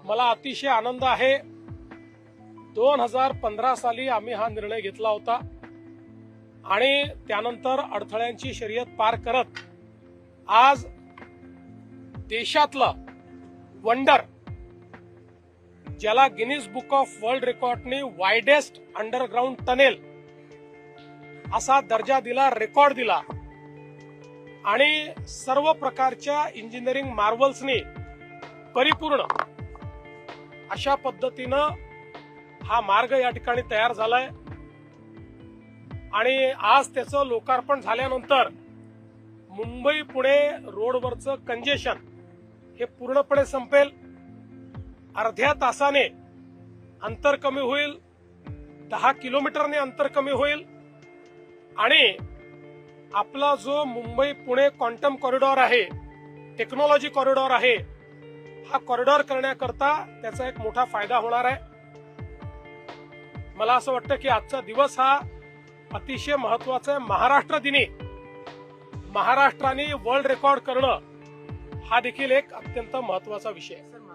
मला अतिशय आनंद आहे. 2015 साली आम्ही हा निर्णय घेतला होता आणि त्यानंतर अडथळ्यांची शर्यत पार करत आज देशातलं वंडर, ज्याला गिनीज बुक ऑफ वर्ल्ड रेकॉर्डने वायडेस्ट अंडरग्राउंड टनेल असा दर्जा दिला, रेकॉर्ड दिला आणि सर्व प्रकारच्या इंजिनिअरिंग मार्वल्सने परिपूर्ण अशा पद्धतीनं हा मार्ग या ठिकाणी तयार झालाय. आणि आज त्याचं लोकार्पण झाल्यानंतर मुंबई पुणे रोडवरचं कंजेशन हे पूर्णपणे संपेल. अर्ध्या तासाने अंतर कमी होईल, 10 किलोमीटरने अंतर कमी होईल आणि आपला जो मुंबई पुणे क्वांटम कॉरिडॉर आहे, टेक्नॉलॉजी कॉरिडॉर आहे, हा कॉरिडॉर करण्याकरता त्याचा एक मोठा फायदा होणार आहे. मला असं वाटतं की आजचा दिवस हा अतिशय महत्वाचा आहे. महाराष्ट्र दिनी महाराष्ट्राने वर्ल्ड रेकॉर्ड करणं हा देखील एक अत्यंत महत्वाचा विषय आहे.